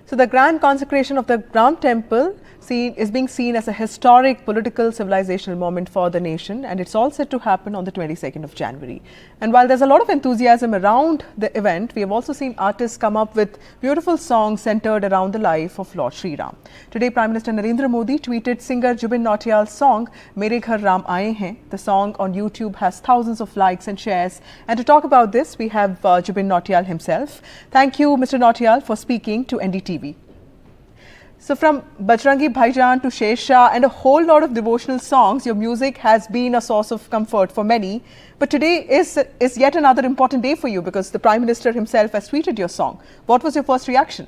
So the grand consecration of the Ram Temple is being seen as a historic political civilizational moment for the nation, and it's all set to happen on the 22nd of January. And while there's a lot of enthusiasm around the event, we have also seen artists come up with beautiful songs centered around the life of Lord Sri Ram. Today, Prime Minister Narendra Modi tweeted singer Jubin Nautiyal's song "Mere Ghar Ram Aaye Hain." The song on YouTube has thousands of likes and shares. And to talk about this, we have Jubin Nautiyal himself. Thank you, Mr. Nautiyal, for speaking to NDTV. So from Bajrangi Bhaijan to Shesha and a whole lot of devotional songs, your music has been a source of comfort for many. But today is yet another important day for you because the Prime Minister himself has tweeted your song. What was your first reaction?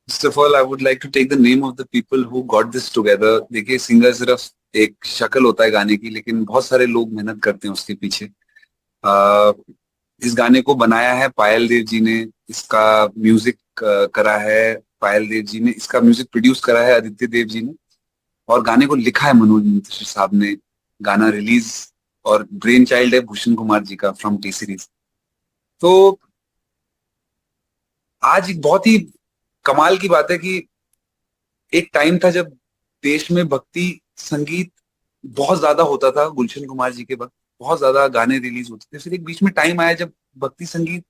First of all, I would like to take the name of the people who got this together. देखिए, singer सिर्फ एक शक्ल होता है गाने की, लेकिन बहुत सारे लोग मेहनत करते हैं उसके पीछे. इस गाने को बनाया है पायल देव जी ने, इसका म्यूजिक करा है पायल देव जी ने, इसका म्यूजिक प्रोड्यूस करा है आदित्य देव जी ने, और गाने को लिखा है मनोज मुंतशिर साहब ने. गाना रिलीज और ब्रेन चाइल्ड है भूषण कुमार जी का फ्रॉम टी सीरीज. तो आज एक बहुत ही कमाल की बात है कि एक टाइम था जब देश में भक्ति संगीत बहुत ज्यादा होता था. गुलशन कुमार जी के वक्त बहुत ज्यादा गाने रिलीज होते थे. फिर एक बीच में टाइम आया जब भक्ति संगीत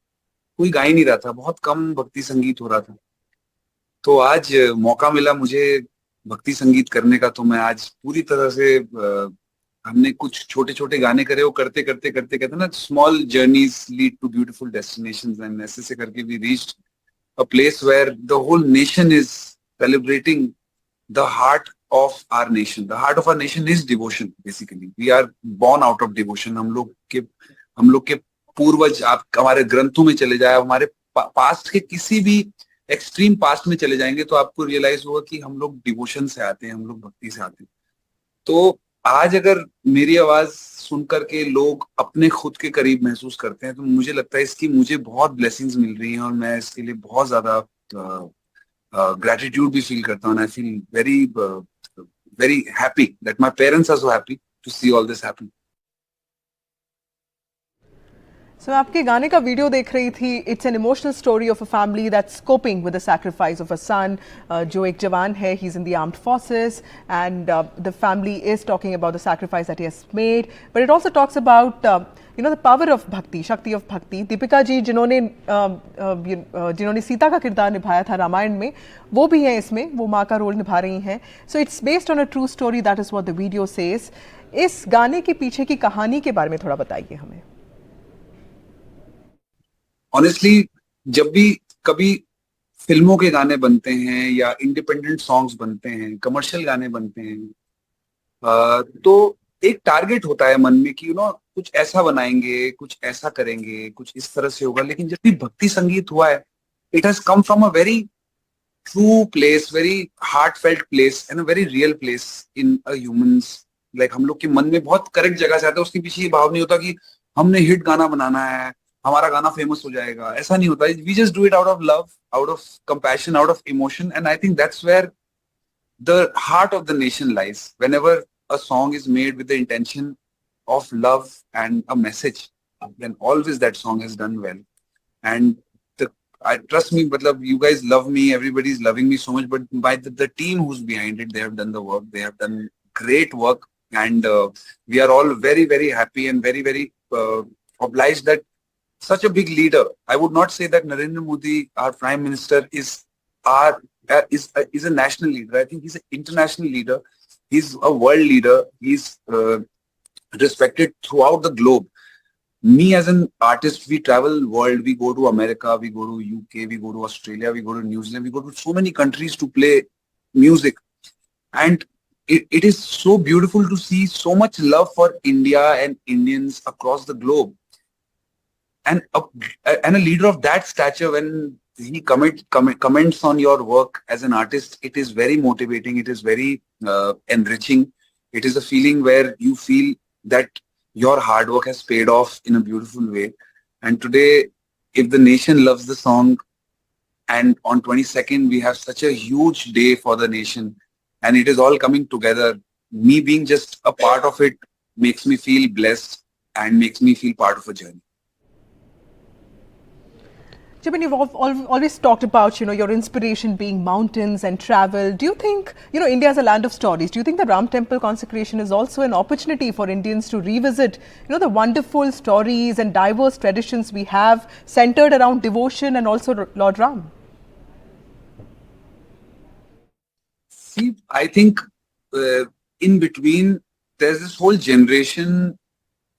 कोई गा ही नहीं रहा था, बहुत कम भक्ति संगीत हो रहा था. तो आज मौका मिला मुझे भक्ति संगीत करने का, तो मैं आज पूरी तरह से हमने कुछ छोटे छोटे गाने करे, वो करते करते करते कहते ना, small journeys lead to beautiful destinations, and ऐसे से करके we reached a place where the whole nation is celebrating the heart of our nation. The heart of our nation is devotion, basically. We are born out of devotion. हम लोग के पूर्वज, आप हमारे ग्रंथों में चले जाए, हमारे पास्ट के किसी भी एक्सट्रीम पास्ट में चले जाएंगे तो आपको रियलाइज होगा कि हम लोग डिवोशन से आते हैं, हम लोग भक्ति से आते हैं. तो आज अगर मेरी आवाज सुनकर के लोग अपने खुद के करीब महसूस करते हैं तो मुझे लगता है इसकी मुझे बहुत ब्लेसिंग्स मिल रही हैं, और मैं इसके लिए बहुत ज्यादा ग्रेटिट्यूड भी फील करता हूं. I feel very very happy that my parents are so happy to see all this happen. So, आपके गाने का वीडियो देख रही थी. It's an emotional story of a family that's coping with the sacrifice of a son, जो एक जवान है. He is in the armed forces and the family is talking about the sacrifice that he has made. But it also talks about the power of भक्ति, शक्ति of भक्ति. दीपिका जी जिन्होंने सीता का किरदार निभाया था रामायण में, वो भी हैं इसमें, वो माँ का रोल निभा रही हैं. So it's based on a true story, that is what the video says. इस गाने के पीछे की कहानी के बारे में थोड़ा बताइए हमें. ऑनेस्टली, जब भी कभी फिल्मों के गाने बनते हैं या इंडिपेंडेंट सॉन्ग्स बनते हैं, कमर्शियल गाने बनते हैं, तो एक टारगेट होता है मन में कि कुछ ऐसा बनाएंगे, कुछ ऐसा करेंगे, कुछ इस तरह से होगा. लेकिन जब भी भक्ति संगीत हुआ है, it has come from a very true place, very heart felt place and a very real place in a humans. Like हम लोग के मन में बहुत करेक्ट जगह से आता है. उसके पीछे ये भाव नहीं होता कि हमने हिट गाना बनाना है, हमारा गाना फेमस हो जाएगा, ऐसा नहीं होता. We just do it out of love, out of compassion, out of emotion, and I think that's where the heart of the nation lies. Whenever a song is made with the intention of love and a message, then always that song is done well. And I trust me, matlab, you guys love me, everybody's loving me so much, but by the team who's behind it, they have done the work, they have done great work, and we are all very, very happy and very, very obliged that such a big leader, I would not say that Narendra Modi, our Prime Minister, is a national leader. I think he's an international leader. He's a world leader. He's respected throughout the globe. Me as an artist, we travel world. We go to America, we go to UK, we go to Australia, we go to New Zealand, we go to so many countries to play music. And it is so beautiful to see so much love for India and Indians across the globe. And a leader of that stature, when he comments on your work as an artist, it is very motivating, it is very enriching. It is a feeling where you feel that your hard work has paid off in a beautiful way. And today, if the nation loves the song, and on 22nd we have such a huge day for the nation, and it is all coming together, me being just a part of it makes me feel blessed and makes me feel part of a journey. Jubin, you've always talked about, your inspiration being mountains and travel. Do you think, India is a land of stories. Do you think the Ram Temple consecration is also an opportunity for Indians to revisit, the wonderful stories and diverse traditions we have centered around devotion and also Lord Ram? See, I think in between, there's this whole generation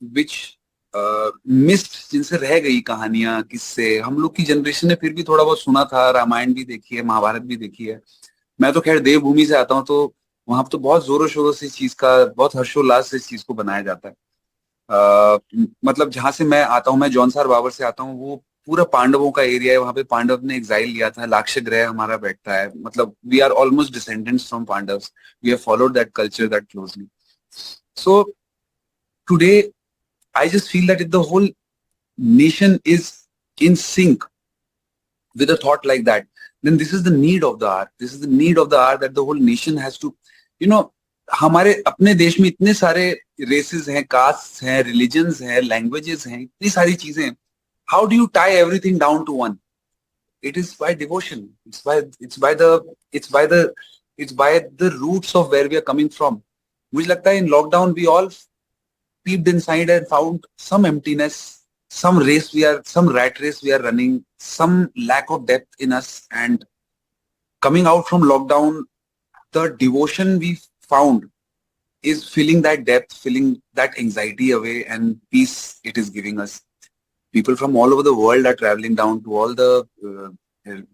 which missed, जिनसे रह गई कहानियां, किस्से. हम लोग की generation ने फिर भी थोड़ा बहुत सुना था, रामायण भी देखी है, महाभारत भी देखी है. मैं तो खैर देवभूमि से आता हूँ, तो वहां पर तो बहुत जोरों शोरों से इस चीज का, बहुत हर्षोल्लास से इस चीज को बनाया जाता है. मतलब जहां से मैं आता हूँ, मैं जौनसार बाबर से आता हूँ, वो पूरा पांडवों का एरिया है. वहां पे पांडव ने एग्जाइल लिया था, लाक्ष ग्रह हमारा बैठता है. मतलब we are almost descendants from Pandavs. We have followed that culture that closely. So today I just feel that if the whole nation is in sync with a thought like that, then this is the need of the hour. This is the need of the hour that the whole nation has to, हमारे अपने देश में इतने सारे races हैं, castes हैं, religions हैं, languages हैं, इतनी सारी चीजें. How do you tie everything down to one? It is by devotion. It's by the roots of where we are coming from. मुझे लगता है in lockdown we all peeped inside and found some emptiness, some rat race we are running, some lack of depth in us. And coming out from lockdown, the devotion we found is filling that depth, filling that anxiety away, and peace it is giving us. People from all over the world are traveling down to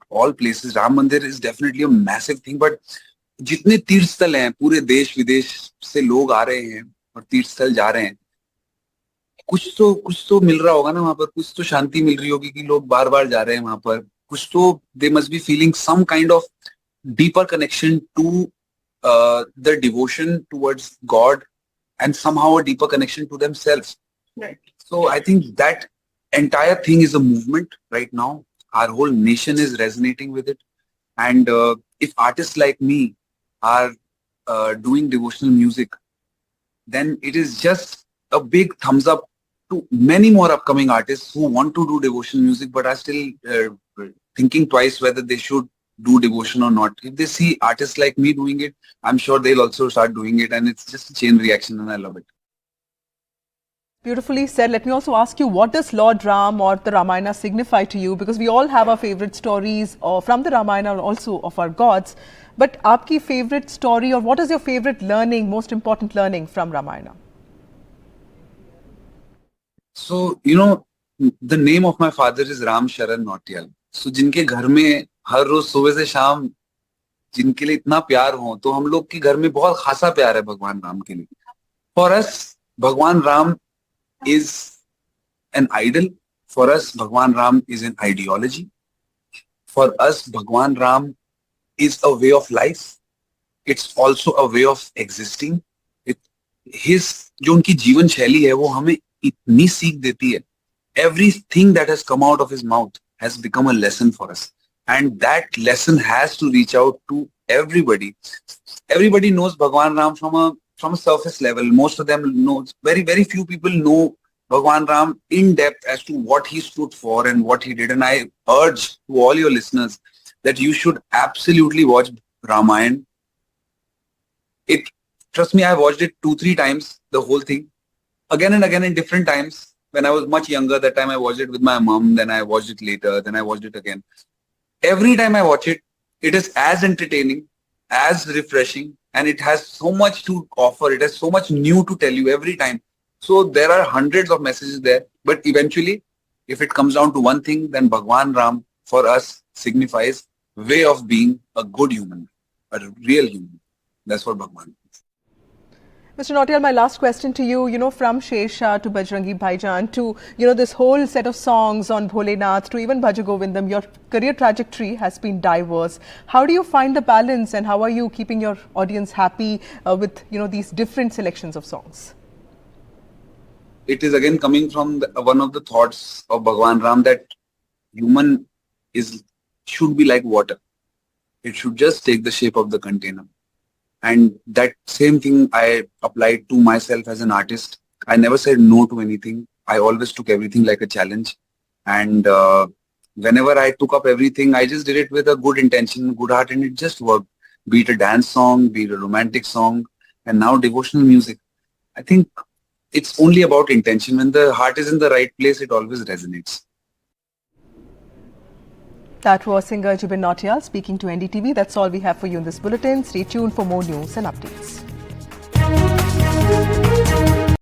all places. Ram Mandir is definitely a massive thing, but जितने तीर्थस्थल हैं, पूरे देश विदेश से लोग आ रहे हैं और तीर्थस्थल जा रहे हैं, कुछ तो मिल रहा होगा ना वहां पर. कुछ तो शांति मिल रही होगी कि लोग बार बार जा रहे हैं वहां पर. कुछ तो they must be feeling some kind of deeper connection to the devotion towards God, and somehow a deeper connection to themselves. Right. So I think that entire thing is a movement right now. Our whole nation is resonating with it. And if artists like me are doing devotional music, then it is just a big thumbs up to many more upcoming artists who want to do devotional music but are still thinking twice whether they should do devotion or not. If they see artists like me doing it, I'm sure they'll also start doing it, and it's just a chain reaction, and I love it. Beautifully said. Let me also ask you, what does Lord Ram or the Ramayana signify to you? Because we all have our favorite stories from the Ramayana, also of our gods. But aapki favorite story, or what is your favorite learning, most important learning from Ramayana? So, the name of my father is Ram Sharan Nautiyal. So, जिनके घर में हर रोज सुबह से शाम जिनके लिए इतना प्यार हो, तो हम लोग के घर में बहुत खासा प्यार है भगवान राम के लिए. For us, भगवान Ram is an idol. For us, भगवान Ram is an ideology. For us, भगवान Ram is a way of life. It's also a way of existing. जो उनकी जीवन शैली है, वो हमें इतनी सीख देती है. Everything that has come out of his mouth has become a lesson for us, and that lesson has to reach out to everybody. Everybody knows Bhagwan Ram from a surface level. Most of them know. Very few people know Bhagwan Ram in depth as to what he stood for and what he did. And I urge to all your listeners that you should absolutely watch Ramayana. Trust me, I watched it 2-3 times, the whole thing, again and again in different times. When I was much younger, that time I watched it with my mom, then I watched it later, then I watched it again. Every time I watch it, it is as entertaining, as refreshing, and it has so much to offer. It has so much new to tell you every time. So there are hundreds of messages there, but eventually, if it comes down to one thing, then Bhagwan Ram for us signifies way of being a good human, a real human. That's what Bhagwan is. Mr. Nautiyal, my last question to you, from Shesha to Bajrangi Bhaijaan to, this whole set of songs on Bholenath to even Bhaja Govindam, your career trajectory has been diverse. How do you find the balance, and how are you keeping your audience happy with, these different selections of songs? It is again coming from one of the thoughts of Bhagwan Ram, that human should be like water. It should just take the shape of the container. And that same thing I applied to myself as an artist. I never said no to anything. I always took everything like a challenge. And whenever I took up everything, I just did it with a good intention, good heart, and it just worked. Be it a dance song, be it a romantic song, and now devotional music. I think it's only about intention. When the heart is in the right place, it always resonates. That was singer Jubin Nautiyal speaking to NDTV. That's all we have for you in this bulletin. Stay tuned for more news and updates.